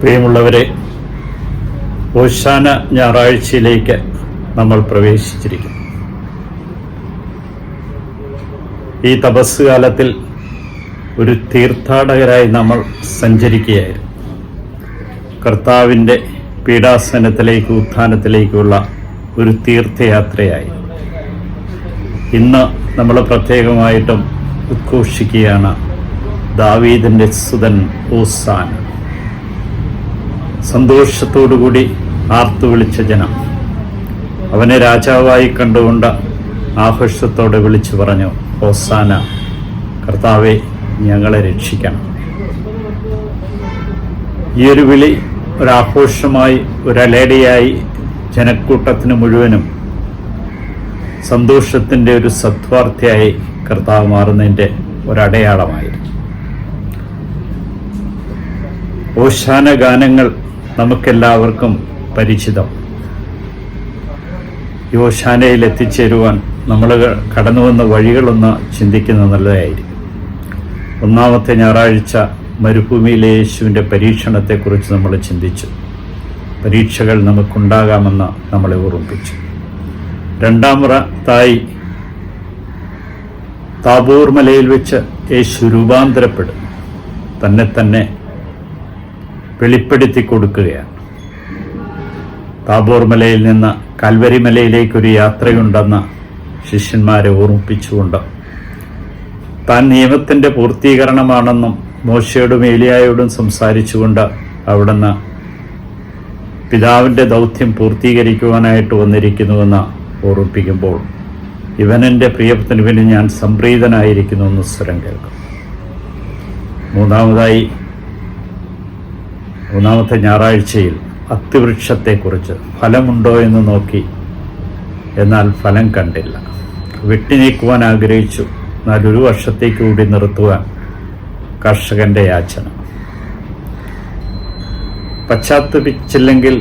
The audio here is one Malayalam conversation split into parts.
പ്രിയമുള്ളവരെ, ഓശാന ഞായറാഴ്ചയിലേക്ക് നമ്മൾ പ്രവേശിച്ചിരിക്കുന്നു. ഈ തപസ് കാലത്തിൽ ഒരു തീർത്ഥാടകരായി നമ്മൾ സഞ്ചരിക്കുകയായിരുന്നു. കർത്താവിൻ്റെ പീഡാസനത്തിലേക്ക് ഉത്ഥാനത്തിലേക്കുള്ള ഒരു തീർത്ഥയാത്രയായി. ഇന്ന് നമ്മൾ പ്രത്യേകമായിട്ടും ഉദ്ഘോഷിക്കുകയാണ് ദാവീദിൻ്റെ സുതൻ ഓസാന. സന്തോഷത്തോടുകൂടി ആർത്തു വിളിച്ച ജനം അവനെ രാജാവായി കണ്ടുകൊണ്ട് ആഘോഷത്തോടെ വിളിച്ചു പറഞ്ഞു, ഓസാന, കർത്താവെ, ഞങ്ങളെ രക്ഷിക്കണം. ഈ ഒരു വിളി ഒരാഘോഷമായി, ഒരലേടയായി ജനക്കൂട്ടത്തിന് മുഴുവനും സന്തോഷത്തിൻ്റെ ഒരു സദ്വാർത്തയായി കർത്താവ് മാറുന്നതിൻ്റെ ഒരടയാളമായിരുന്നു. ഓശാന ഗാനങ്ങൾ നമുക്കെല്ലാവർക്കും പരിചിതം. ഈ ഓശാനയിൽ എത്തിച്ചേരുവാൻ നമ്മൾ കടന്നു വന്ന വഴികളൊന്ന് ചിന്തിക്കുന്നത് നല്ലതായിരിക്കും. ഒന്നാമത്തെ ഞായറാഴ്ച മരുഭൂമിയിലെ യേശുവിൻ്റെ പരീക്ഷണത്തെക്കുറിച്ച് നമ്മൾ ചിന്തിച്ചു. പരീക്ഷകൾ നമുക്കുണ്ടാകാമെന്ന് നമ്മളെ ഓർമ്മിപ്പിച്ചു. രണ്ടാമതായി താബോർ മലയിൽ വെച്ച് യേശു രൂപാന്തരപ്പെടും, തന്നെ വെളിപ്പെടുത്തി കൊടുക്കുകയാണ്. താബോർ മലയിൽ നിന്ന് കൽവരി മലയിലേക്കൊരു യാത്രയുണ്ടെന്ന് ശിഷ്യന്മാരെ ഓർമ്മിപ്പിച്ചുകൊണ്ട് താൻ നിയമത്തിൻ്റെ പൂർത്തീകരണമാണെന്നും മോശയോടും ഏലിയായോടും സംസാരിച്ചുകൊണ്ട് അവിടുന്ന് പിതാവിൻ്റെ ദൗത്യം പൂർത്തീകരിക്കുവാനായിട്ട് വന്നിരിക്കുന്നുവെന്ന് ഓർമ്മിപ്പിക്കുമ്പോൾ, ഇവനെൻ്റെ പ്രിയപുത്രന് ഞാൻ സംപ്രീതനായിരിക്കുന്നു എന്ന് സ്വരം കേൾക്കും. മൂന്നാമത്തെ ഞായറാഴ്ചയിൽ അത്തിവൃക്ഷത്തെക്കുറിച്ച് ഫലമുണ്ടോ എന്ന് നോക്കി, എന്നാൽ ഫലം കണ്ടില്ല. വെട്ടിനീക്കുവാൻ ആഗ്രഹിച്ചു, എന്നാൽ ഒരു വർഷത്തേക്ക് കൂടി നിർത്തുവാൻ കർഷകൻ്റെ യാചന. പശ്ചാത്തപിച്ചില്ലെങ്കിൽ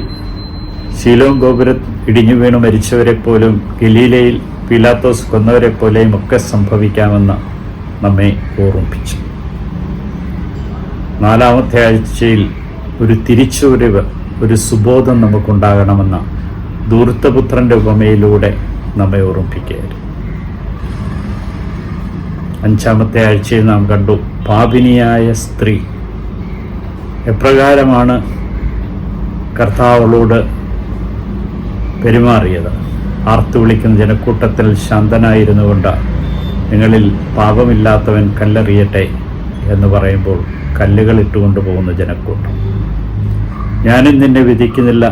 ശീലോം ഗോപുരം ഇടിഞ്ഞു വീണു മരിച്ചവരെ പോലും ഗലീലയിൽ പീലാത്തോസ് കൊന്നവരെ പോലെയും ഒക്കെ സംഭവിക്കാമെന്ന് നമ്മെ ഓർമ്മിപ്പിച്ചു. നാലാമത്തെ ആഴ്ചയിൽ ഒരു തിരിച്ചുവരവ്, ഒരു സുബോധം നമുക്കുണ്ടാകണമെന്ന ധൂർത്തപുത്രൻ്റെ ഉപമയിലൂടെ നമ്മെ ഓർമ്മിപ്പിക്കുകയായിരുന്നു. അഞ്ചാമത്തെ ആഴ്ചയിൽ നാം കണ്ടു പാപിനിയായ സ്ത്രീ എപ്രകാരമാണ് കർത്താവളോട് പെരുമാറിയത്. ആർത്തു വിളിക്കുന്ന ജനക്കൂട്ടത്തിൽ ശാന്തനായിരുന്നു കൊണ്ട് നിങ്ങളിൽ പാപമില്ലാത്തവൻ കല്ലെറിയട്ടെ എന്ന് പറയുമ്പോൾ കല്ലുകൾ ഇട്ടുകൊണ്ടു പോകുന്ന ജനക്കൂട്ടം. ഞാനും നിന്നെ വിധിക്കുന്നില്ല,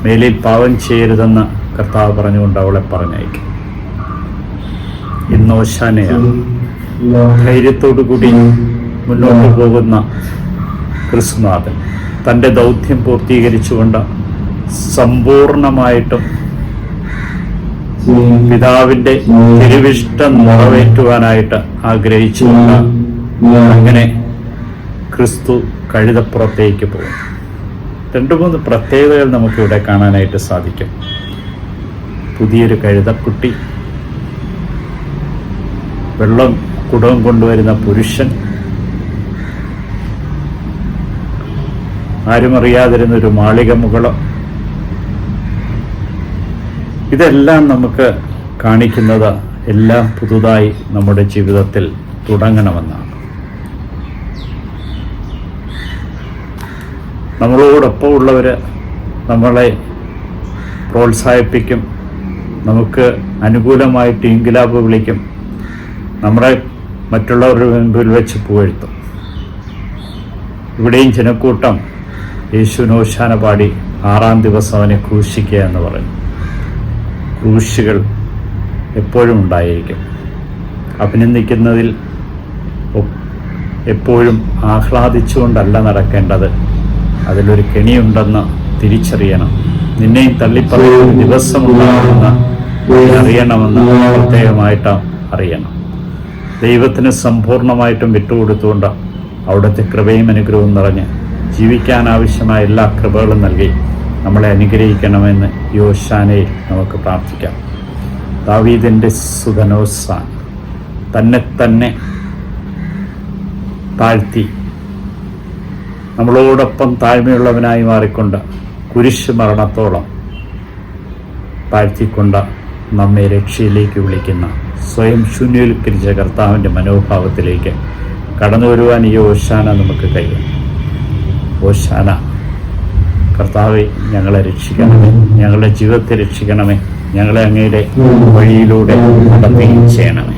മേലിൽ പാപം ചെയ്യരുതെന്ന് കർത്താവ് പറഞ്ഞുകൊണ്ട് അവളെ പറഞ്ഞയക്കും. ഇന്ന് ഓശാനയാണ്. ധൈര്യത്തോടു കൂടി മുന്നോട്ട് പോകുന്ന ക്രിസ്തുനാഥൻ തൻ്റെ ദൗത്യം പൂർത്തീകരിച്ചുകൊണ്ട് സമ്പൂർണമായിട്ടും പിതാവിൻ്റെ തിരുവിഷ്ടം നിറവേറ്റുവാനായിട്ട് ആഗ്രഹിച്ചുകൊണ്ട് അങ്ങനെ ക്രിസ്തു കഴുതപ്പുറത്തേക്ക് പോകും. 2-3 പ്രത്യേകതകൾ നമുക്കിവിടെ കാണാനായിട്ട് സാധിക്കും. പുതിയൊരു കഴുതക്കുട്ടി, വെള്ളം കുടവും കൊണ്ടുവരുന്ന പുരുഷൻ, ആരും അറിയാതിരുന്നൊരു മാളിക മുകളം. ഇതെല്ലാം നമുക്ക് കാണിക്കുന്നത് എല്ലാം പുതുതായി നമ്മുടെ ജീവിതത്തിൽ തുടങ്ങണമെന്നാണ്. നമ്മളോടൊപ്പം ഉള്ളവർ നമ്മളെ പ്രോത്സാഹിപ്പിക്കും, നമുക്ക് അനുകൂലമായിട്ട് ഇൻകിലാബ് വിളിക്കും, നമ്മളെ മറ്റുള്ളവരുടെ മുൻപിൽ വെച്ച് പുകഴ്ത്തും. ഇവിടെയും ജനക്കൂട്ടം യേശുവിന് ഓശാന പാടി 6-ാം ദിവസം അവനെ ക്രൂശിക്കുക എന്ന് പറയും. ക്രൂശുകൾ എപ്പോഴും ഉണ്ടായിരിക്കും. അഭിനന്ദിക്കുന്നതിൽ എപ്പോഴും ആഹ്ലാദിച്ചുകൊണ്ടല്ല നടക്കേണ്ടത്. അതിലൊരു കെണിയുണ്ടെന്ന് തിരിച്ചറിയണം. നിന്നെയും തള്ളിപ്പറയുന്ന ദിവസമുണ്ടാകുമെന്ന് അറിയണമെന്ന് പ്രത്യേകമായിട്ട് അറിയണം. ദൈവത്തിന് സമ്പൂർണ്ണമായിട്ടും വിട്ടുകൊടുത്തുകൊണ്ട് അവിടുത്തെ കൃപയും അനുഗ്രഹവും നിറഞ്ഞ് ജീവിക്കാൻ ആവശ്യമായ എല്ലാ കൃപകളും നൽകി നമ്മളെ അനുഗ്രഹിക്കണമെന്ന് ഈ ഓശാനയിൽ നമുക്ക് പ്രാർത്ഥിക്കാം. ദാവീദിൻ്റെ സുതനോസാൻ തന്നെ താഴ്ത്തി നമ്മളോടൊപ്പം താഴ്മയുള്ളവനായി മാറിക്കൊണ്ട് കുരിശ് മരണത്തോളം താഴ്ത്തിക്കൊണ്ട് നമ്മെ രക്ഷയിലേക്ക് വിളിക്കുന്ന സ്വയം ശൂന്യവൽക്കരിച്ച കർത്താവിൻ്റെ മനോഭാവത്തിലേക്ക് കടന്നു വരുവാൻ ഈ ഓശാന നമുക്ക് കഴിയും. ഓശാന. കർത്താവെ, ഞങ്ങളെ രക്ഷിക്കണമേ, ഞങ്ങളുടെ ജീവിതത്തെ രക്ഷിക്കണമേ, ഞങ്ങളെ അങ്ങയുടെ വഴിയിലൂടെ നടത്തുകയും ചെയ്യണമേ.